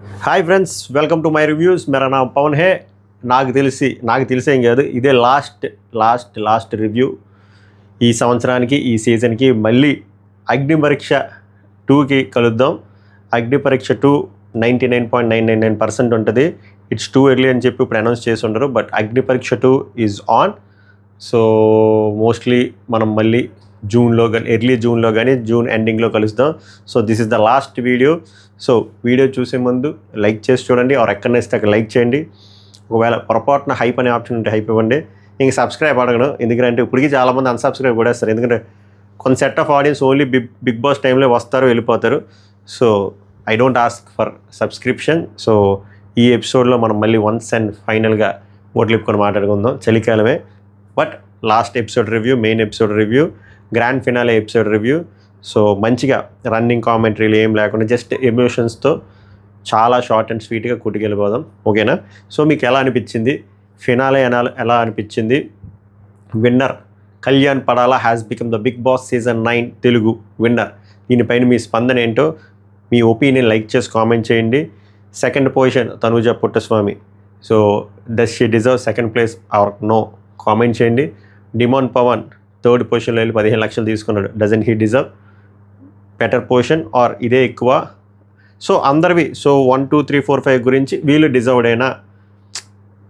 Hi friends, welcome to my reviews. मेरा नाम పవన్ హే. నాకు తెలిసేం కాదు, ఇదే లాస్ట్ రివ్యూ ఈ సంవత్సరానికి, ఈ సీజన్కి. మళ్ళీ అగ్ని పరీక్ష 2కి కలుద్దాం. అగ్ని పరీక్ష 2 99.999% ఉంటుంది. ఇట్స్ టూ ఎర్లీ అని చెప్పి ఇప్పుడు అనౌన్స్ చేసి ఉండరు, బట్ అగ్ని పరీక్ష 2 ఈజ్ ఆన్. సో మోస్ట్లీ మనం మళ్ళీ జూన్లో కానీ, ఎర్లీ జూన్లో కానీ, జూన్ ఎండింగ్లో కలుస్తాం. So this is the last video. So video చూసే ముందు లైక్ చేసి చూడండి, ఆర్ ఎక్కడ నచ్చితే అక్కడ లైక్ చేయండి. ఒకవేళ పొరపాటున హైప్ అనే ఆప్షన్ ఉంటే హైప్ ఇవ్వండి. ఇంక సబ్స్క్రైబ్ అడగను, ఎందుకంటే ఇప్పటికీ చాలామంది అన్సబ్స్క్రైబ్ కూడా వేస్తారు. ఎందుకంటే కొంత set of audience only Bigg Boss టైంలో వస్తారు, వెళ్ళిపోతారు. So I don't ask for subscription. సో ఈ ఎపిసోడ్లో మనం మళ్ళీ వన్స్ అండ్ ఫైనల్గా ఓట్లిప్పుకొని మాట్లాడుకుందాం. చలికాలమే, but last episode review, main episode review, grand finale episode review. So మంచిగా రన్నింగ్ కామెంటరీలు ఏం లేకుండా జస్ట్ ఎమోషన్స్తో చాలా షార్ట్ అండ్ స్వీట్గా కుట్టుకెళ్ళిపోదాం, ఓకేనా? సో మీకు ఎలా అనిపించింది ఫినాలే? ఎలా అనిపించింది? Winner Kalyan Padala has become the Bigg Boss season 9 Telugu winner. దీనిపైన మీ స్పందన ఏంటో, మీ ఒపీనియన్ లైక్ చేసి కామెంట్ చేయండి. Second position Tanuja Puttaswamy. So does she deserve second place or no? Comment చేయండి. డిమాండ్ పవన్ థర్డ్ పొజిషన్లో వెళ్ళి 15 లక్షలు తీసుకున్నాడు. Doesn't he deserve better position or ఇదే ఎక్కువ? సో అందరివి, సో 1 2 3 4 5 గురించి వీళ్ళు డిజర్వ్డ్ అయినా?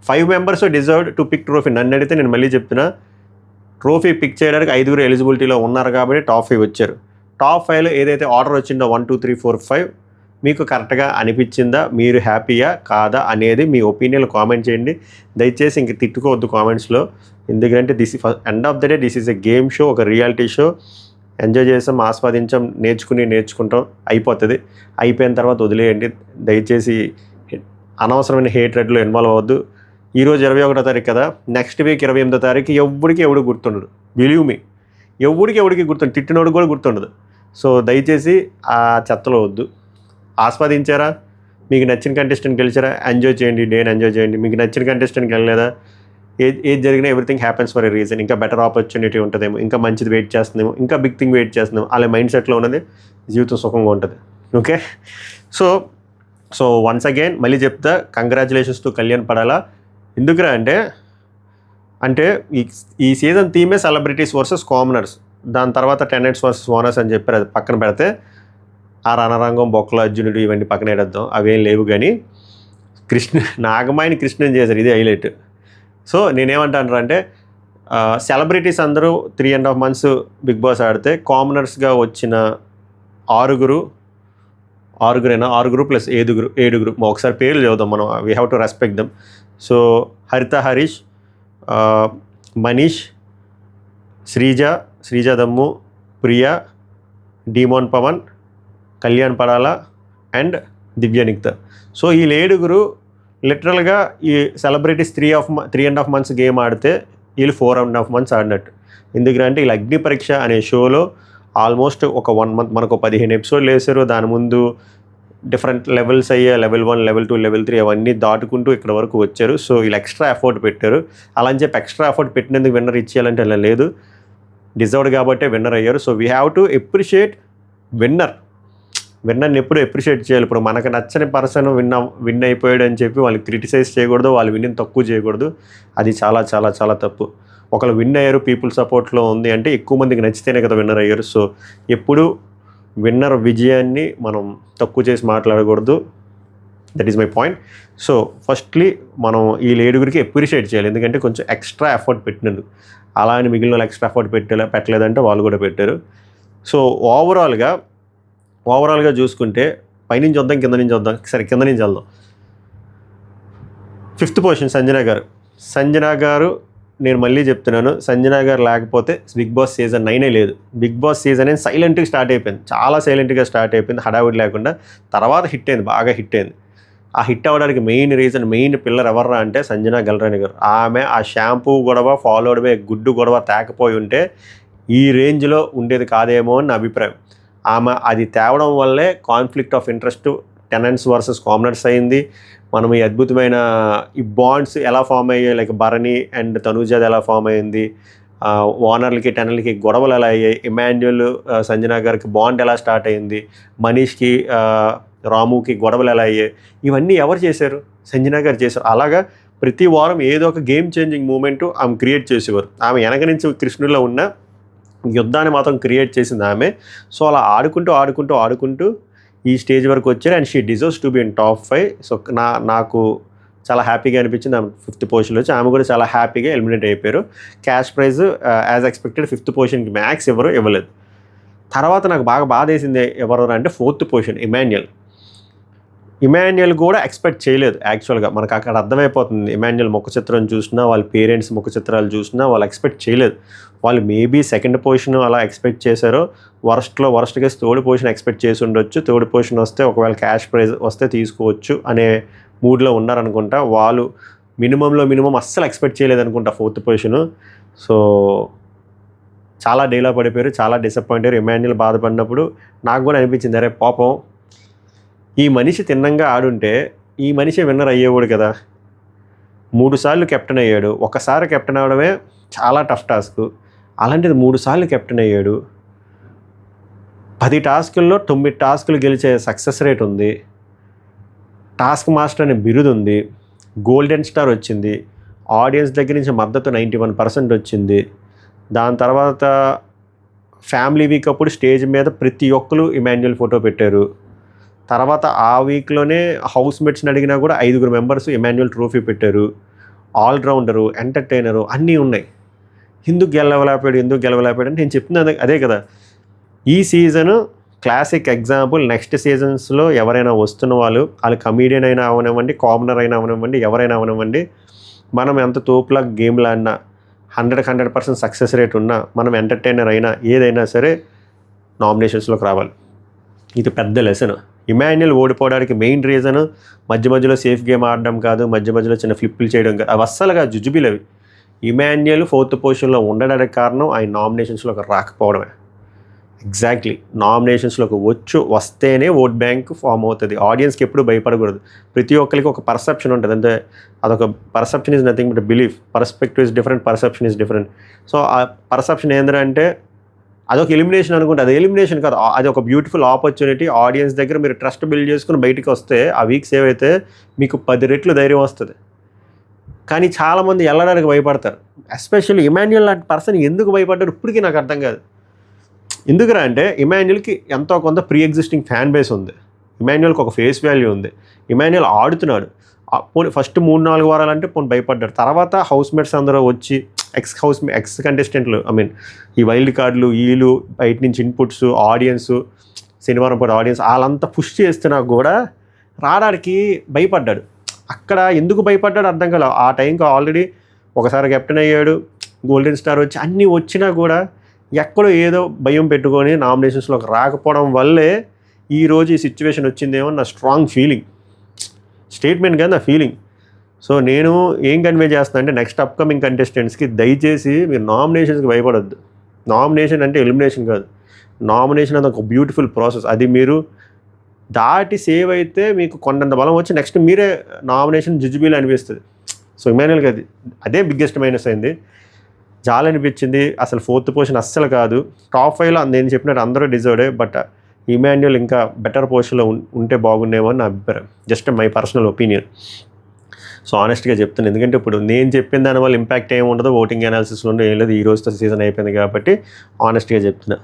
5 members deserved to pick trophy. నన్ను అడిగితే నేను మళ్ళీ చెప్తున్నా, ట్రోఫీ పిక్ చేయడానికి 5 ఎలిజిబిలిటీలో ఉన్నారు కాబట్టి టాప్ 5 వచ్చారు. టాప్ 5లో ఏదైతే ఆర్డర్ వచ్చిందో 1 2 3 4 5 మీకు కరెక్ట్గా అనిపించిందా? మీరు హ్యాపీయా కాదా అనేది మీ ఒపీనియన్ కామెంట్ చేయండి. దయచేసి ఇంక తిట్టుకోవద్దు కామెంట్స్లో, ఎందుకంటే this end of the day this is a game show, ఒక రియాలిటీ షో. ఎంజాయ్ చేసాం, ఆస్వాదించాం, నేర్చుకుంటాం, అయిపోతుంది. అయిపోయిన తర్వాత వదిలేయండి. దయచేసి అనవసరమైన హేట్రెడ్లో ఇన్వాల్వ్ అవ్వద్దు. ఈరోజు 21వ తారీఖు కదా, నెక్స్ట్ వీక్ 28వ తారీఖు ఎవడు గుర్తుండదు. బిలీవ్ మీ, ఎవడికి గుర్తుండదు, తిట్టినోడు కూడా గుర్తుండదు. సో దయచేసి ఆ చెత్తలో వద్దు. ఆస్వాదించారా? మీకు నచ్చిన కంటెస్టెంట్ గెలిచారా? ఎంజాయ్ చేయండి, డేని ఎంజాయ్ చేయండి. మీకు నచ్చిన కంటెస్టెంట్ గెలలేదా? ఏది జరిగినా everything happens for a reason. ఇంకా బెటర్ ఆపర్చునిటీ ఉంటుందేమో, ఇంకా మంచిది వెయిట్ చేస్తుందేమో, ఇంకా బిగ్ థింగ్ వెయిట్ చేస్తుందేమో. అలా మైండ్ సెట్లో ఉన్నది జీవితం సుఖంగా ఉంటుంది, ఓకే? సో వన్స్ అగైన్ మళ్ళీ చెప్తా, కంగ్రాచులేషన్స్ టు కళ్యాణ్ పడాలా. ఎందుకురా అంటే ఈ సీజన్ థీమే సెలబ్రిటీస్ వర్సెస్ కామనర్స్. దాని తర్వాత టెనెంట్స్ వర్సెస్ ఓనర్స్ అని చెప్పారు. అది పక్కన పెడితే ఆ రణరంగం, బొక్కల అర్జునుడు ఇవన్నీ పక్కన పెడద్దాం, అవేం లేవు. కానీ నాగమాయిని కృష్ణని చేశారు, ఇది హైలైట్. సో నేనేమంటాను అంటే, సెలబ్రిటీస్ అందరూ 3.5 months బిగ్ బాస్ ఆడితే కామనర్స్గా వచ్చిన ఆరుగురు ప్లస్ ఏడుగురు ఒకసారి పేర్లు చదువుదాం మనం. We have to respect dum. So హరిత హరీష్, మనీష్, శ్రీజ దమ్ము, Priya, demand Pawan, Kalyan Padala and Divya నిక్త. So ఈ 7 లిటరల్గా ఈ సెలబ్రిటీస్ 3.5 months గేమ్ ఆడితే వీళ్ళు 4.5 months ఆడినట్టు. ఎందుకంటే వీళ్ళు అగ్ని పరీక్ష అనే షోలో ఆల్మోస్ట్ ఒక 1 month మనకు 15 ఎపిసోడ్లు వేశారు. దాని ముందు డిఫరెంట్ లెవెల్స్ అయ్యా, లెవెల్ 1, లెవెల్ 2, లెవెల్ 3 అవన్నీ దాటుకుంటూ ఇక్కడ వరకు వచ్చారు. సో వీళ్ళు ఎక్స్ట్రా ఎఫర్ట్ పెట్టారు. అలా అని చెప్పి ఎక్స్ట్రా ఎఫర్ట్ పెట్టినందుకు విన్నర్ ఇచ్చేయాలంటే అలా లేదు, డిజర్వ్డ్ కాబట్టే విన్నర్ అయ్యారు. So we have to appreciate విన్నర్ని ఎప్పుడు ఎప్రిషియేట్ చేయాలి. ఇప్పుడు మనకు నచ్చని పర్సన్ విన్ అయిపోయాడు అని చెప్పి వాళ్ళు క్రిటిసైజ్ చేయకూడదు, వాళ్ళు విన్ని తక్కువ చేయకూడదు. అది చాలా చాలా చాలా తప్పు. ఒకళ్ళు విన్ అయ్యారు, పీపుల్ సపోర్ట్లో ఉంది అంటే ఎక్కువ మందికి నచ్చితేనే కదా విన్నర్ అయ్యారు. సో ఎప్పుడు విన్నర్ విజయాన్ని మనం తక్కువ చేసి మాట్లాడకూడదు. That is my point. So firstly మనం ఈ 7 ఎప్రిషియేట్ చేయాలి, ఎందుకంటే కొంచెం ఎక్స్ట్రా ఎఫర్ట్ పెట్టినందుకు. అలా అని మిగిలిన వాళ్ళు ఎక్స్ట్రా ఎఫర్ట్ పెట్టలేదంటే వాళ్ళు కూడా పెట్టారు. సో ఓవరాల్గా చూసుకుంటే పైనుంచి వద్దాం, కింద నుంచి వద్దాం. సరే, కింద నుంచి వెళ్దాం. 5th పొజిషన్ సంజన గారు. నేను మళ్ళీ చెప్తున్నాను, సంజన గారు లేకపోతే బిగ్ బాస్ సీజన్ 9 లేదు. బిగ్ బాస్ సీజన్ సైలెంట్గా స్టార్ట్ అయిపోయింది, చాలా సైలెంట్గా స్టార్ట్ అయిపోయింది, హడావిడి లేకుండా. తర్వాత హిట్ అయింది, బాగా హిట్ అయింది. ఆ హిట్ అవ్వడానికి మెయిన్ పిల్లర్ ఎవర్రా అంటే సంజన గల్రాని గారు. ఆమె ఆ షాంపూ గొడవ, ఫాలోడ్ బై గుడ్డు గొడవ తేకపోయి ఉంటే ఈ రేంజ్లో ఉండేది కాదేమో అని నా అభిప్రాయం. ఆమె అది తేవడం వల్లే conflict of interest tenants versus commoners అయింది. మనం ఈ అద్భుతమైన ఈ బాండ్స్ ఎలా ఫామ్ అయ్యాయి, లైక్ భరణి అండ్ తనూజాది ఎలా ఫామ్ అయింది, ఓనర్లకి టెనర్లకి గొడవలు ఎలా అయ్యాయి, ఇమాన్యుయల్ సంజన గారికి బాండ్ ఎలా స్టార్ట్ అయింది, మనీష్కి రాముకి గొడవలు ఎలా అయ్యాయి, ఇవన్నీ ఎవరు చేశారు? సంజన గారు చేశారు. అలాగా ప్రతి వారం ఏదో ఒక గేమ్ చేంజింగ్ మూమెంట్ ఆమె క్రియేట్ చేసేవారు. ఆమె వెనక నుంచి కృష్ణుడిలో ఉన్న యుద్ధాన్ని మాత్రం క్రియేట్ చేసింది ఆమె. సో అలా ఆడుకుంటూ ఈ స్టేజ్ వరకు వచ్చారు. And she deserves to be in top 5. So నాకు చాలా హ్యాపీగా అనిపించింది ఆమె 5th పొజిషన్లో వచ్చి. ఆమె కూడా చాలా హ్యాపీగా ఎలిమినేట్ అయిపోయారు. Cash prize as expected 5th పొజిషన్కి మ్యాక్స్ ఇవ్వలేదు. తర్వాత నాకు బాగా బాధేసింది ఎవరు అంటే 4th పొజిషన్ ఇమాన్యుయల్ కూడా ఎక్స్పెక్ట్ చేయలేదు. యాక్చువల్గా మనకు అక్కడ అర్థమైపోతుంది. ఇమాన్యుయల్ ముఖ చిత్రం చూసినా, వాళ్ళ పేరెంట్స్ ముఖ చిత్రాలు చూసినా వాళ్ళు ఎక్స్పెక్ట్ చేయలేదు. వాళ్ళు మేబీ 2nd పొజిషన్ అలా ఎక్స్పెక్ట్ చేశారో, worst case 3rd position expect చేసి ఉండొచ్చు. 3rd పొజిషన్ వస్తే ఒకవేళ క్యాష్ ప్రైజ్ వస్తే తీసుకోవచ్చు అనే మూడ్లో ఉన్నారనుకుంటా. వాళ్ళు మినిమం అస్సలు ఎక్స్పెక్ట్ చేయలేదు అనుకుంటా 4th పొజిషన్. సో చాలా డీలా పడిపోయారు, చాలా డిసప్పాయింట్ అయ్యారు. ఇమాన్యుయల్ బాధపడినప్పుడు నాకు కూడా అనిపించింది, అరే పాపం ఈ మనిషి తిన్నంగా ఆడుంటే ఈ మనిషి విన్నర్ అయ్యేవాడు కదా. 3 సార్లు కెప్టెన్ అయ్యాడు. ఒకసారి కెప్టెన్ అవడమే చాలా టఫ్ టాస్క్. అలాంటిది 3 సార్లు కెప్టెన్ అయ్యాడు. 10 టాస్కుల్లో 9 టాస్కులు గెలిచే సక్సెస్ రేట్ ఉంది. టాస్క్ మాస్టర్ అనే బిరుదు ఉంది. గోల్డెన్ స్టార్ వచ్చింది. ఆడియన్స్ దగ్గర నుంచి మద్దతు 91% వచ్చింది. దాని తర్వాత ఫ్యామిలీ వీక్ అప్పుడు స్టేజ్ మీద ప్రతి ఒక్కరు ఇమాన్యుయల్ ఫోటో పెట్టారు. తర్వాత ఆ వీక్లోనే హౌస్ మేట్స్ని అడిగినా కూడా 5 మెంబర్స్ ఇమాన్యుయల్ ట్రోఫీ పెట్టారు. ఆల్రౌండరు, ఎంటర్టైనరు అన్నీ ఉన్నాయి. ఎందుకు గెలవలేకపోయాడు అంటే నేను చెప్తున్నది అదే కదా. ఈ సీజను క్లాసిక్ ఎగ్జాంపుల్. నెక్స్ట్ సీజన్స్లో ఎవరైనా వస్తున్న వాళ్ళు కమీడియన్ అయినా అవనివ్వండి, కామనర్ అయినా అవనివ్వండి, ఎవరైనా అవనివ్వండి, మనం ఎంత తోపులా గేమ్లో అన్నా 100% సక్సెస్ రేట్ ఉన్నా, మనం ఎంటర్టైనర్ అయినా ఏదైనా సరే నామినేషన్స్లోకి రావాలి. ఇది పెద్ద లెసన్. ఇమాన్యుయల్ ఓడిపోవడానికి మెయిన్ రీజన్ మధ్యలో సేఫ్ గేమ్ ఆడడం కాదు, మధ్యలో చిన్న ఫ్లిప్పులు చేయడం కాదు. అవి అస్సలుగా జుజుబిలవి. ఇమాన్యుయల్ 4th పొజిషన్లో ఉండడానికి కారణం ఆయన నామినేషన్స్లోకి రాకపోవడమే. ఎగ్జాక్ట్లీ. నామినేషన్స్లోకి వస్తేనే ఓట్ బ్యాంక్ ఫామ్ అవుతుంది. ఆడియన్స్కి ఎప్పుడు భయపడకూడదు. ప్రతి ఒక్కరికి ఒక పర్సెప్షన్ ఉంటుంది. అంటే అదొక perception is nothing but belief. Perspective is different, perception is different. So ఆ పర్సెప్షన్ ఏంటంటే అదొక ఎలిమినేషన్ అనుకుంటే అది ఎలిమినేషన్ కాదు. అది ఒక బ్యూటిఫుల్ ఆపర్చునిటీ. ఆడియన్స్ దగ్గర మీరు ట్రస్ట్ బిల్డ్ చేసుకుని బయటికి వస్తే ఆ వీక్ సేవ్ అయితే మీకు 10 రెట్లు ధైర్యం వస్తుంది. కానీ చాలామంది వెళ్ళడానికి భయపడతారు. ఎస్పెషల్లీ ఇమాన్యుయల్ లాంటి పర్సన్ ఎందుకు భయపడ్డారు ఇప్పటికీ నాకు అర్థం కాదు. ఎందుకురా అంటే ఇమాన్యుయల్కి ఎంతో కొంత ప్రీ ఎగ్జిస్టింగ్ ఫ్యాన్ బేస్ ఉంది. ఇమాన్యుయల్కి ఒక ఫేస్ వాల్యూ ఉంది. ఇమాన్యుయల్ ఆడుతున్నాడు. పోనీ ఫస్ట్ 3-4 వారాలంటే పోనీ భయపడ్డాడు. తర్వాత హౌస్ మేట్స్ అందరూ వచ్చి ఎక్స్ కంటెస్టెంట్లు ఈ వైల్డ్ కార్డులు, వీళ్ళు బయట నుంచి ఇన్పుట్స్, ఆడియన్స్, శనివారం పూట ఆడియన్స్ వాళ్ళంతా పుష్ చేస్తున్నా కూడా రావడానికి భయపడ్డాడు. అక్కడ ఎందుకు భయపడ్డాడు అర్థం కాలేదు. ఆ టైంకి ఆల్రెడీ ఒకసారి కెప్టెన్ అయ్యాడు, గోల్డెన్ స్టార్ వచ్చి అన్నీ వచ్చినా కూడా ఎక్కడో ఏదో భయం పెట్టుకొని నామినేషన్స్లోకి రాకపోవడం వల్లే ఈరోజు ఈ సిచ్యువేషన్ వచ్చిందేమో నా స్ట్రాంగ్ ఫీలింగ్. స్టేట్మెంట్ కాదు, నా ఫీలింగ్. సో నేను ఏం కన్వే చేస్తాను అంటే నెక్స్ట్ అప్కమింగ్ కంటెస్టెంట్స్కి దయచేసి మీరు నామినేషన్స్కి భయపడొద్దు. నామినేషన్ అంటే ఎలిమినేషన్ కాదు. నామినేషన్ అది ఒక బ్యూటిఫుల్ ప్రాసెస్. అది మీరు దాటి సేవ్ అయితే మీకు కొండంత బలం వచ్చి నెక్స్ట్ మీరే నామినేషన్ జుజుబీలు అనిపిస్తుంది. సో ఇమాన్యుయల్కి అదే బిగ్గెస్ట్ మైనస్ అయింది. జాలనిపించింది. అసలు 4th పొజిషన్ అస్సలు కాదు. టాప్ 5లో నేను చెప్పినట్టు అందరూ డిజర్వ్డే. బట్ ఇమాన్యుయల్ ఇంకా బెటర్ పొజిషన్లో ఉంటే బాగుండేమో అని నా అభిప్రాయం. Just my personal opinion. So ఆనెస్ట్గా చెప్తున్నాను. ఎందుకంటే ఇప్పుడు నేను చెప్పిన దానివల్ల ఇంపాక్ట్ ఏమి ఉండదు, ఓటింగ్ అనాలిసిస్లో ఏం లేదు. ఈ రోజుతో సీజన్ అయిపోయింది కాబట్టి ఆనెస్ట్గా చెప్తున్నా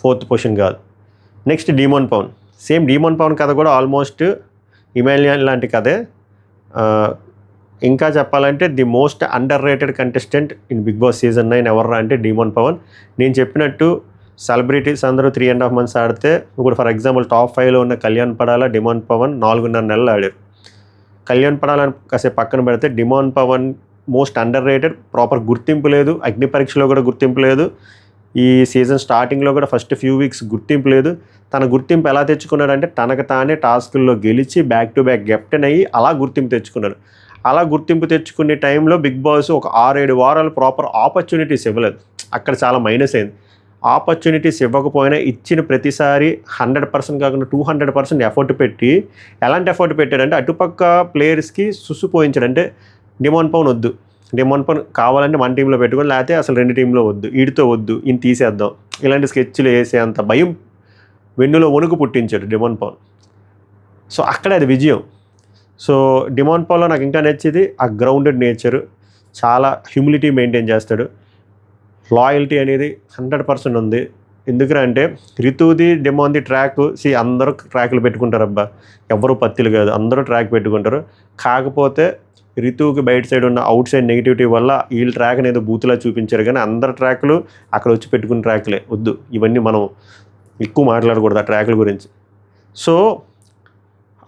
4th పొజిషన్ కాదు. Next Demon Pavan. Same Demon Pavan కథ కూడా ఆల్మోస్ట్ ఇమాన్యుయల్ లాంటి కథే. ఇంకా చెప్పాలంటే the most underrated contestant in Bigg Boss season 9 ఎవర్రా అంటే డీమోన్ పవన్. నేను చెప్పినట్టు సెలబ్రిటీస్ అందరూ 3.5 months ఆడితే ఇప్పుడు ఫర్ ఎగ్జాంపుల్ టాప్ 5లో ఉన్న కళ్యాణ్ పడాల, డీమోన్ పవన్ 4.5 నెలలు ఆడారు. కళ్యాణ్ పడాలని కాసేపు పక్కన పెడితే Demon Pavan most underrated. Proper గుర్తింపు లేదు. అగ్ని పరీక్షలో కూడా గుర్తింపు లేదు. ఈ సీజన్ స్టార్టింగ్లో కూడా ఫస్ట్ ఫ్యూ వీక్స్ గుర్తింపు లేదు. తన గుర్తింపు ఎలా తెచ్చుకున్నాడంటే తనకు తానే టాస్కుల్లో గెలిచి బ్యాక్ టు బ్యాక్ కెప్టెన్ అయ్యి అలా గుర్తింపు తెచ్చుకున్నాడు. అలా గుర్తింపు తెచ్చుకునే టైంలో బిగ్ బాస్ ఒక 6-7 వారాలు ప్రాపర్ ఆపర్చునిటీస్ ఇవ్వలేదు. అక్కడ చాలా మైనస్ అయింది. ఆపర్చునిటీస్ ఇవ్వకపోయినా ఇచ్చిన ప్రతిసారి 100% కాకుండా 200% ఎఫర్ట్ పెట్టి, ఎలాంటి ఎఫర్ట్ పెట్టాడంటే అటుపక్క ప్లేయర్స్కి సుసుపోయించాడు. అంటే డీమోన్ పవన్ వద్దు, డీమోన్ పవన్ కావాలంటే మన టీంలో పెట్టుకొని, లేకపోతే అసలు 2 టీంలో వద్దు, వీడితో వద్దు, ఈయన తీసేద్దాం, ఇలాంటి స్కెచ్లు వేసే అంత భయం వెన్నులో వణుకు పుట్టించాడు డీమోన్ పవన్. సో అక్కడ అది విజయం. సో డిమాండ్ పౌల్లో నాకు ఇంకా నచ్చేది ఆ గ్రౌండెడ్ నేచరు, చాలా హ్యూమిలిటీ మెయింటైన్ చేస్తాడు, లాయల్టీ అనేది 100% ఉంది. ఎందుకంటే రితుది డిమాండ్ది ట్రాక్ అందరూ ట్రాక్లు పెట్టుకుంటారు అబ్బా, ఎవరు పత్తిలు కాదు, అందరూ ట్రాక్ పెట్టుకుంటారు. కాకపోతే రితుకి బయట సైడ్ ఉన్న అవుట్ సైడ్ నెగిటివిటీ వల్ల వీళ్ళ ట్రాక్ అనేది బూతులా చూపించారు, కానీ అందరు ట్రాక్లు అక్కడ వచ్చి పెట్టుకున్న ట్రాక్లే. వద్దు, ఇవన్నీ మనం ఎక్కువ మాట్లాడకూడదు ఆ ట్రాక్ల గురించి. సో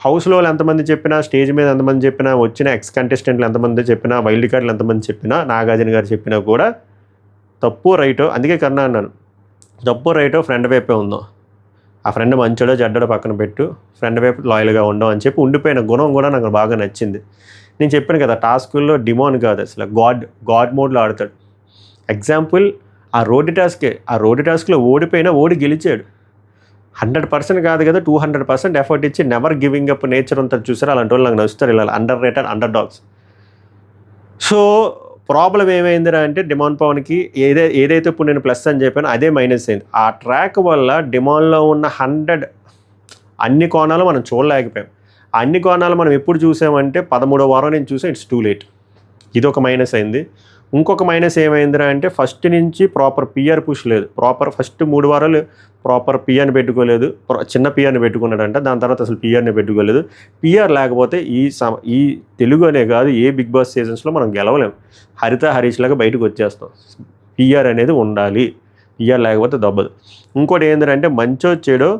హౌస్లో ఎంతమంది చెప్పినా, స్టేజ్ మీద ఎంతమంది చెప్పినా, వచ్చిన ఎక్స్ కంటెస్టెంట్లు ఎంతమంది చెప్పినా, వైల్డ్ కార్డులు ఎంతమంది చెప్పినా, నాగార్జున గారు చెప్పినా కూడా తప్పు రైటో, అందుకే కన్నా అన్నాను, తప్పు రైటో ఫ్రెండ్ వైపే ఉందాం, ఆ ఫ్రెండ్ మంచోడో చెడ్డడో పక్కన పెట్టు, ఫ్రెండ్ వైపు లాయల్గా ఉండం అని చెప్పి ఉండిపోయిన గుణం కూడా నాకు బాగా నచ్చింది. నేను చెప్పాను కదా, టాస్కుల్లో డిమాండ్ కాదు అసలు, గాడ్ మోడ్లో ఆడతాడు. ఎగ్జాంపుల్ ఆ రోడ్డు టాస్క్లో ఓడి గెలిచాడు. 100% కాదు కదా, 200% ఎఫర్ట్ ఇచ్చి నెవర్ గివింగ్ అప్ నేచర్ అంతా చూసారు. అలాంటి వాళ్ళు నాకు నచ్చుతారు, ఇలా under rated under dogs. So problem ఏమైందిరా అంటే డిమాండ్ పవన్కి ఏదైతే ఇప్పుడు నేను ప్లస్ అని చెప్పానో అదే మైనస్ అయింది. ఆ ట్రాక్ వల్ల డిమాండ్లో ఉన్న 100 అన్ని కోణాలు మనం చూడలేకపోయాం. అన్ని కోణాలు మనం ఎప్పుడు చూసామంటే 13వ వారం నేను చూసాం, ఇట్స్ టూ లేట్. ఇది ఒక మైనస్ అయింది. ఇంకొక మైనస్ ఏమైందిరా అంటే ఫస్ట్ నుంచి ప్రాపర్ పిఆర్ పుష్ లేదు. ఫస్ట్ 3 వారాలు ప్రాపర్ పిఆర్ని పెట్టుకోలేదు, చిన్న పిఆర్ని పెట్టుకున్నాడంట. దాని తర్వాత అసలు పిఆర్ని పెట్టుకోలేదు. పిఆర్ లేకపోతే ఈ తెలుగు అనే కాదు, ఏ బిగ్ బాస్ సీజన్స్లో మనం గెలవలేం. హరీష్ లాగా బయటకు వచ్చేస్తాం. పిఆర్ అనేది ఉండాలి, పిఆర్ లేకపోతే దబ్బదు. ఇంకోటి ఏంటంటే మంచో చెడో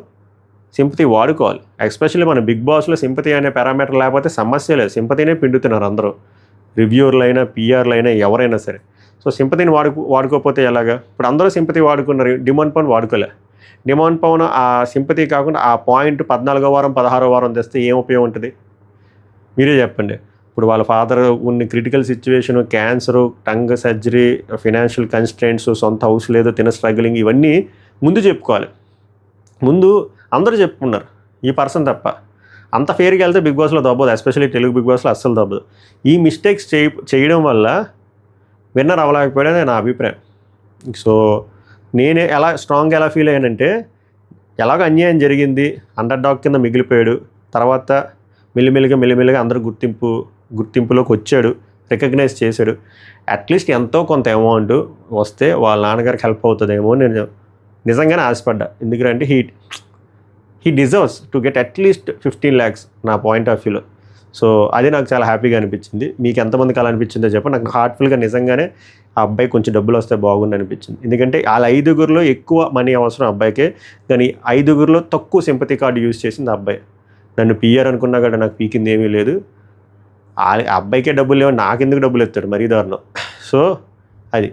సింపతి వాడుకోవాలి. ఎస్పెషల్లీ మన బిగ్ బాస్లో సింపతి అనే పారామీటర్ లేకపోతే సమస్య లేదు. సింపతినే పిండుతున్నారు అందరూ, రివ్యూర్లైనా పిఆర్లైనా ఎవరైనా సరే. సో సింపతిని వాడుకోకపోతే ఎలాగా? ఇప్పుడు అందరూ సింపతి వాడుకున్నారు, డిమాండ్ పవన్ వాడుకోలే. డిమాండ్ పవన్ ఆ సింపతి కాకుండా ఆ పాయింట్ 14వ వారం 16వ వారం తెస్తే ఏం ఉపయోగం ఉంటుంది? మీరే చెప్పండి. ఇప్పుడు వాళ్ళ ఫాదర్ ఉన్న critical situation, cancer, tongue surgery, financial constraints, సొంత హౌస్ లేదు, స్ట్రగ్లింగ్, ఇవన్నీ ముందు చెప్పుకోవాలి. ముందు అందరూ చెప్పుకున్నారు, ఈ పర్సన్ తప్ప. అంత ఫేర్గా వెళ్తే బిగ్ బాస్లో దబ్బదు, ఎస్పెషల్లీ తెలుగు బిగ్ బాస్లో అస్సలు దబ్బదు. ఈ మిస్టేక్స్ చేయడం వల్ల విన్నర్ అవ్వలేకపోయాడని నా అభిప్రాయం. సో నేను స్ట్రాంగ్గా ఎలా ఫీల్ అయ్యానంటే, ఎలాగో అన్యాయం జరిగింది, అండర్ డాగ్ కింద మిగిలిపోయాడు, తర్వాత మెల్లిమెల్లిగా అందరూ గుర్తింపులోకి వచ్చాడు, రికగ్నైజ్ చేశాడు. అట్లీస్ట్ ఎంతో కొంత అమౌంట్ వస్తే వాళ్ళ నాన్నగారికి హెల్ప్ అవుతుందేమో నేను నిజంగానే ఆశపడ్డా. ఎందుకంటే he deserves to get at least 15 lakhs నా పాయింట్ ఆఫ్ వ్యూలో. సో అది నాకు చాలా హ్యాపీగా అనిపించింది. మీకు ఎంతమందికి అలా అనిపించిందో చెప్పండి. నాకు హార్ట్ఫుల్గా నిజంగానే ఆ అబ్బాయి కొంచెం డబ్బులు వస్తే బాగుంది అనిపించింది. ఎందుకంటే వాళ్ళ 5గురిలో ఎక్కువ మనీ అవసరం అబ్బాయికే, కానీ 5గురిలో తక్కువ సింపతి కార్డు యూజ్ చేసింది అబ్బాయి. నన్ను పిఆర్ అనుకున్నా కూడా నాకు పీకింది ఏమీ లేదు. ఆ అబ్బాయికే డబ్బులు లేవు, నాకెందుకు డబ్బులు ఎత్తాడు, మరీ దారుణం. సో అది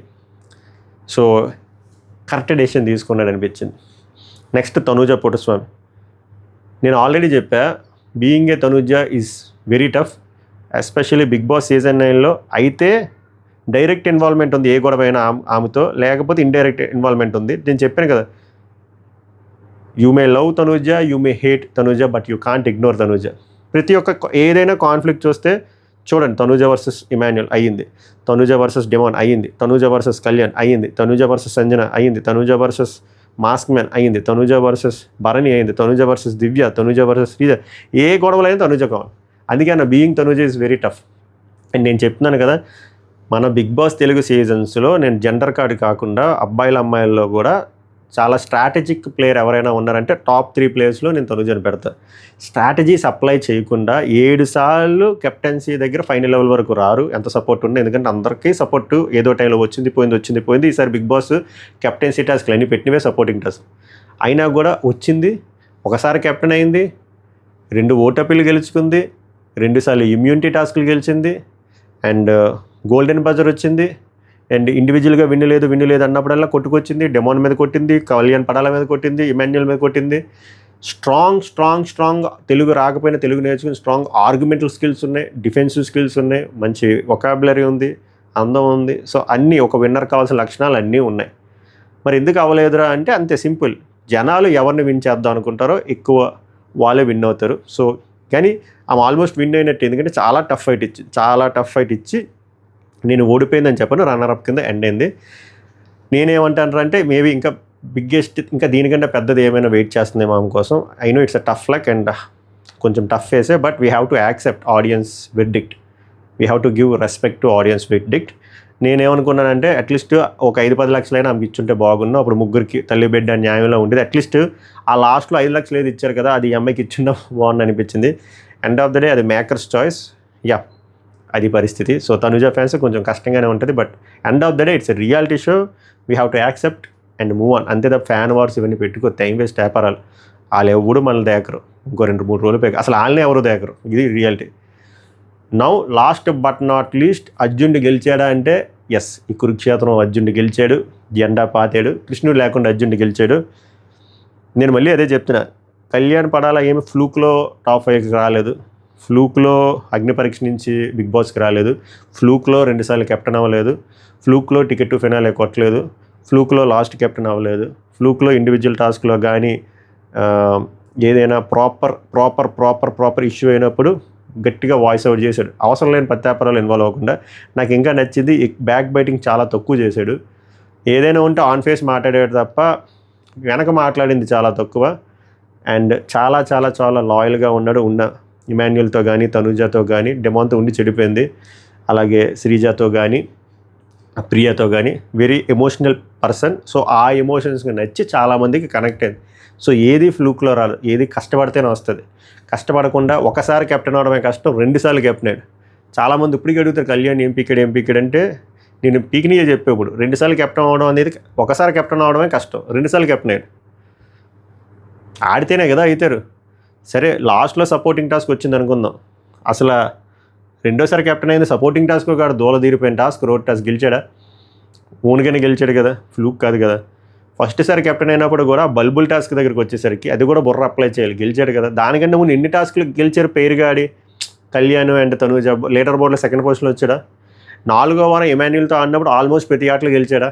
కరెక్ట్ డెసిషన్ తీసుకున్నాడు అనిపించింది. నెక్స్ట్ తనూజ పుట్టస్వామి. నేను ఆల్రెడీ చెప్పా, being a Tanuja is very tough, especially Bigg Boss season 9లో అయితే డైరెక్ట్ ఇన్వాల్వ్మెంట్ ఉంది ఏ గొడవైనా ఆమెతో, లేకపోతే ఇండైరెక్ట్ ఇన్వాల్వ్మెంట్ ఉంది. నేను చెప్పాను కదా, you may love Tanuja, you may hate Tanuja, but you can't ignore Tanuja. ప్రతి ఒక్క ఏదైనా కాన్ఫ్లిక్ట్ చూస్తే చూడండి, తనూజ వర్సెస్ ఇమాన్యుల్ అయ్యింది, తనూజ వర్సెస్ డిమాన్ అయ్యింది, తనూజ వర్సెస్ కళ్యాణ్ అయ్యింది, తనూజ వర్సెస్ సంజన అయ్యింది, తనూజ వర్సెస్ మాస్క్ మ్యాన్ అయ్యింది, తనూజ వర్సెస్ భరణి అయింది, తనూజ వర్సెస్ దివ్య, తనూజ వర్సెస్ శ్రీజ. ఏ గొడవలు అయినా తనూజ కావాలి. అందుకే నా being Tanuja is very tough. And నేను చెప్తున్నాను కదా, మన బిగ్ బాస్ తెలుగు సీజన్స్లో నేను జెండర్ కార్డు కాకుండా అబ్బాయిల అమ్మాయిల్లో కూడా చాలా స్ట్రాటజిక్ ప్లేయర్ ఎవరైనా ఉన్నారంటే టాప్ 3 ప్లేయర్స్లో నేను తనూజని పెడతా. స్ట్రాటజీస్ అప్లై చేయకుండా 7 సార్లు కెప్టెన్సీ దగ్గర ఫైనల్ లెవెల్ వరకు రారు, ఎంత సపోర్ట్ ఉంది. ఎందుకంటే అందరికీ సపోర్టు ఏదో టైంలో వచ్చింది పోయింది. ఈసారి బిగ్ బాస్ కెప్టెన్సీ టాస్క్లు అన్నీ పెట్టినవే సపోర్టింగ్ టాస్క్, అయినా కూడా వచ్చింది. ఒకసారి కెప్టెన్ అయింది, 2 ఓటపీలు గెలుచుకుంది, 2 సార్లు ఇమ్యూనిటీ టాస్క్లు గెలిచింది, అండ్ గోల్డెన్ బజర్ వచ్చింది, అండ్ ఇండివిజువల్గా విన్ లేదు అన్నప్పుడల్లా కొట్టుకొచ్చింది. డెమోన్ మీద కొట్టింది, కళ్యాణ్ పడాల మీద కొట్టింది, ఇమాన్యుల్ మీద కొట్టింది. స్ట్రాంగ్ తెలుగు రాకపోయినా తెలుగు నేర్చుకుని స్ట్రాంగ్ ఆర్గ్యుమెంటల్ స్కిల్స్ ఉన్నాయి, డిఫెన్సివ్ స్కిల్స్ ఉన్నాయి, మంచి వొకాబులరీ ఉంది, అందం ఉంది. సో అన్నీ ఒక విన్నర్ కావాల్సిన లక్షణాలు అన్నీ ఉన్నాయి. మరి ఎందుకు అవ్వలేదురా అంటే అంతే సింపుల్, జనాలు ఎవరిని విన్ చేద్దాం అనుకుంటారో ఎక్కువ వాళ్ళే విన్ అవుతారు. సో కానీ ఆమె ఆల్మోస్ట్ విన్ అయినట్టు, ఎందుకంటే చాలా టఫ్ ఫైట్ ఇచ్చి నేను ఓడిపోయిందని చెప్పను, రన్నర్అప్ కింద ఎండ్ అయింది. నేనేమంటాను అంటే మేబీ ఇంకా బిగ్గెస్ట్, ఇంకా దీనికంటే పెద్దది ఏమైనా వెయిట్ చేస్తుందేమో ఆమె కోసం. I know it's a tough luck, and కొంచెం టఫ్ ఫేసే, but we have to accept audience verdict. We have to give respect to audience verdict. నేనేమనుకున్నానంటే అట్లీస్ట్ ఒక 5-10 లక్షలైనా ఆమెకి ఇచ్చుంటే బాగున్నా, అప్పుడు ముగ్గురికి తల్లి బిడ్డ న్యాయంలో ఉండేది. అట్లీస్ట్ ఆ లాస్ట్లో 5 లక్షలు ఏది ఇచ్చారు కదా, అది ఈ అమ్మాయికి ఇచ్చిండా బాగుంది అనిపించింది. ఎండ్ ఆఫ్ ద డే అది మేకర్స్ చాయిస్. యా, అది పరిస్థితి. సో తనుజ ఫ్యాన్స్ కొంచెం కష్టంగానే ఉంటుంది, but end of the day it's a reality show. We have to accept and move on. అంతే తప్ప ఫ్యాన్ వార్స్ ఇవన్నీ పెట్టుకో టైం వేస్ట్ వ్యాపారాలు. వాళ్ళు ఎవడు మనల్ని దేకరు. ఇంకో 2-3 రోజులు పోయి అసలు వాళ్ళనే ఎవరు దేకరు. ఇది reality. Now last but not least, అర్జునుడు గెలిచాడా అంటే ఎస్, ఈ కురుక్షేత్రం అర్జునుడు గెలిచాడు, జెండా పాతాడు. కృష్ణుడు లేకుండా అర్జునుడు గెలిచాడు. నేను మళ్ళీ అదే చెప్తున్నా, కళ్యాణ్ పడాలా ఏమి ఫ్లూక్లో టాప్ 5కి రాలేదు, ఫ్లూక్లో అగ్ని పరీక్ష నుంచి బిగ్ బాస్కి రాలేదు, ఫ్లూక్లో 2 సార్లు కెప్టెన్ అవ్వలేదు, ఫ్లూక్లో టికెట్ టు ఫినాలే కొట్టలేదు, ఫ్లూక్లో లాస్ట్ కెప్టెన్ అవ్వలేదు, ఫ్లూక్లో ఇండివిజువల్ టాస్క్లో కానీ ఏదైనా ప్రాపర్ ఇష్యూ అయినప్పుడు గట్టిగా వాయిస్ అవుట్ చేశాడు. అవసరం లేని ప్రత్యాపరాలు ఇన్వాల్వ్ అవ్వకుండా. నాకు ఇంకా నచ్చింది బ్యాక్ బైటింగ్ చాలా తక్కువ చేశాడు. ఏదైనా ఉంటే ఆన్ ఫేస్ మాట్లాడాడు తప్ప వెనక మాట్లాడింది చాలా తక్కువ. అండ్ చాలా చాలా చాలా లాయల్గా ఉన్నాడు. ఇమాన్యుయల్తో కానీ తనుజాతో కానీ, డెమాన్తో ఉండి చెడిపోయింది. అలాగే శ్రీజాతో కానీ ప్రియాతో కానీ వెరీ ఎమోషనల్ పర్సన్. సో ఆ ఎమోషన్స్కి నచ్చి చాలామందికి కనెక్ట్ అయింది. సో ఏది ఫ్లూక్లో రాదు, ఏది కష్టపడితేనే వస్తుంది. కష్టపడకుండా ఒకసారి కెప్టెన్ అవడమే కష్టం, 2 సార్లు కెప్టెన్ అయ్యాడు. చాలామంది ఇప్పటికీ అడుగుతారు కళ్యాణ్ ఏం పీకాడు అంటే, నేను పీకినియే చెప్పేప్పుడు 2 సార్లు కెప్టెన్ అవడం అనేది, ఒకసారి కెప్టెన్ అవడమే కష్టం, 2 సార్లు కెప్టెన్ అయ్యాడు. ఆడితేనే కదా అవుతారు. సరే లాస్ట్లో సపోర్టింగ్ టాస్క్ వచ్చింది అనుకుందాం. అసలు 2సారి కెప్టెన్ అయింది సపోర్టింగ్ టాస్క్ కాదు, దూల తీరిపోయిన టాస్క్, రోడ్ టాస్క్. గెలిచాడా? ఓన్గానే గెలిచాడు కదా, ఫ్లూక్ కాదు కదా. ఫస్ట్ సారి కెప్టెన్ అయినప్పుడు కూడా బల్బుల్ టాస్క్ దగ్గరికి వచ్చేసరికి అది కూడా బుర్ర అప్లై చేయాలి. గెలిచాడు కదా. దానికంటే ముందు ఎన్ని టాస్క్లు గెలిచారు పేరుగా ఆడి. కళ్యాణ్ అండ్ తనుజ లీడర్ బోర్డులో 2nd పొజిషన్లో వచ్చాడా? 4వ వారం ఇమాన్యుయల్తో ఆడినప్పుడు ఆల్మోస్ట్ ప్రతి ఆటలు గెలిచాడా?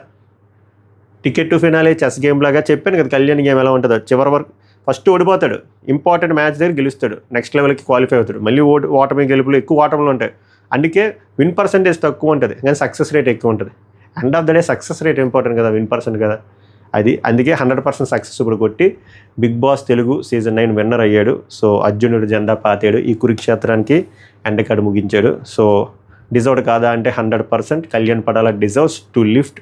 Ticket to finale chess game లాగా చెప్పాను కదా కళ్యాణ్ గేమ్ ఎలా ఉంటుందో. చివరి వరకు ఫస్ట్ ఓడిపోతాడు, ఇంపార్టెంట్ మ్యాచ్ దగ్గర గెలుస్తాడు, నెక్స్ట్ లెవెల్కి క్వాలిఫై అవుతాడు. మళ్ళీ ఓటమి గెలుపులు ఎక్కువ ఓటములు ఉంటాయి. అందుకే విన్ పర్సెంటేజ్ తక్కువ ఉంటుంది కానీ సక్సెస్ రేట్ ఎక్కువ ఉంటుంది. End of the day success rate important కదా, విన్ పర్సెంట్ కదా. అందుకే 100% సక్సెస్ ఇప్పుడు కొట్టి Bigg Boss Telugu season 9 winner అయ్యాడు. సో అర్జునుడు జెండా పాతాడు, ఈ కురుక్షేత్రానికి ఎండకాడు ముగించాడు. సో డిజర్వ్డ్ కాదా అంటే 100% Kalyan Padala deserves to lift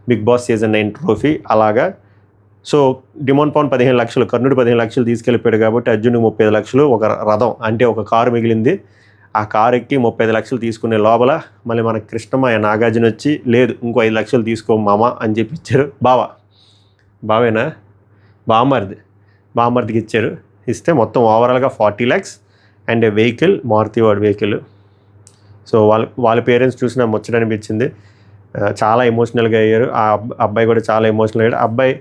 Bigg Boss season 9 trophy. అలాగా సో డిమోన్ పవన్ 15 లక్షలు, కర్ణుడు 15 లక్షలు తీసుకెళ్ళిపోయాడు కాబట్టి అర్జునుడికి 35 లక్షలు, ఒక రథం అంటే ఒక కారు మిగిలింది. ఆ కారు ఎక్కి 35 లక్షలు తీసుకునే లోపల మళ్ళీ మన కృష్ణమ్మ నాగార్జున వచ్చి లేదు ఇంకో 5 లక్షలు తీసుకో మామ అని చెప్పి ఇచ్చారు. బావేనా బామ్మర్దికి ఇచ్చారు. ఇస్తే మొత్తం ఓవరాల్గా 40 lakhs అండ్ వెహికల్, మారుతి వాడి వెహికల్. సో వాళ్ళ పేరెంట్స్ చూసిన ముచ్చట అనిపించింది. చాలా ఎమోషనల్గా అయ్యారు. ఆ అబ్బాయి కూడా చాలా ఎమోషనల్ అయ్యాడు. అబ్బాయి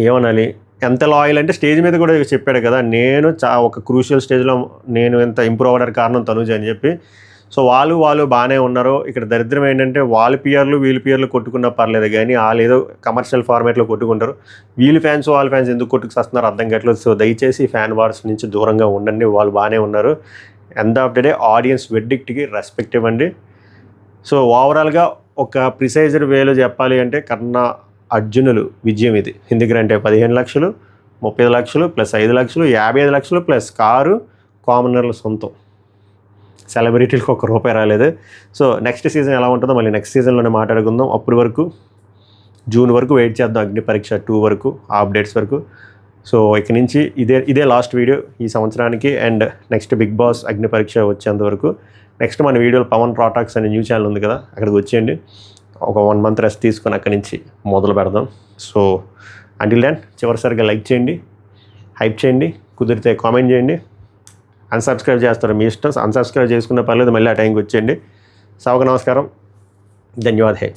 ఏమనాలి, ఎంత లాయల్ అంటే స్టేజ్ మీద కూడా చెప్పాడు కదా, నేను ఒక క్రూషియల్ స్టేజ్లో నేను ఎంత ఇంప్రూవ్ అవ్వడానికి కారణం తనుజ అని చెప్పి. సో వాళ్ళు బాగానే ఉన్నారు. ఇక్కడ దరిద్రం ఏంటంటే వాళ్ళ వీళ్ళ పియర్లు కొట్టుకున్నా పర్లేదు కానీ వాళ్ళు ఏదో కమర్షియల్ ఫార్మేట్లో కొట్టుకుంటారు. వాళ్ళ ఫ్యాన్స్ ఎందుకు కొట్టుకుస్తున్నారు అర్థం కావట్లేదు. సో దయచేసి ఫ్యాన్ వార్స్ నుంచి దూరంగా ఉండండి. వాళ్ళు బాగానే ఉన్నారు. End of the day audience వెర్డిక్ట్కి రెస్పెక్ట్ ఇవ్వండి. సో ఓవరాల్గా ఒక ప్రిసైజ్డ్ వేలో చెప్పాలి అంటే అర్జునులు విజయం ఇది. ఎందుకంటే 15 లక్షలు, 30 లక్షలు ప్లస్ 5 లక్షలు, 55 లక్షలు ప్లస్ కారు, కామనర్ల సొంతం. సెలబ్రిటీలకు ₹1 రాలేదు. సో నెక్స్ట్ సీజన్ ఎలా ఉంటుందో మళ్ళీ నెక్స్ట్ సీజన్లోనే మాట్లాడుకుందాం. అప్పటి వరకు జూన్ వరకు వెయిట్ చేద్దాం, అగ్ని పరీక్ష 2 వరకు, ఆ అప్డేట్స్ వరకు. సో ఇక నుంచి ఇదే లాస్ట్ వీడియో ఈ సంవత్సరానికి. అండ్ నెక్స్ట్ బిగ్ బాస్ అగ్ని పరీక్ష వచ్చేంత వరకు నెక్స్ట్ మన వీడియోలో పవన్ ప్రాటాక్స్ అనే న్యూస్ ఛానల్ ఉంది కదా, అక్కడికి వచ్చేయండి. ఒక 1 month రెస్ట్ తీసుకొని అక్కడి నుంచి మొదలు పెడదాం. సో అంటిల్ దెన్ చివరిసారిగా లైక్ చేయండి, హైప్ చేయండి, కుదిరితే కామెంట్ చేయండి. అన్సబ్స్క్రైబ్ చేస్తారు మీ ఇష్టం, అన్సబ్స్క్రైబ్ చేసుకున్న పర్లేదు, మళ్ళీ ఆ టైంకి వచ్చేయండి. సభకు నమస్కారం, ధన్యవాద్ హై.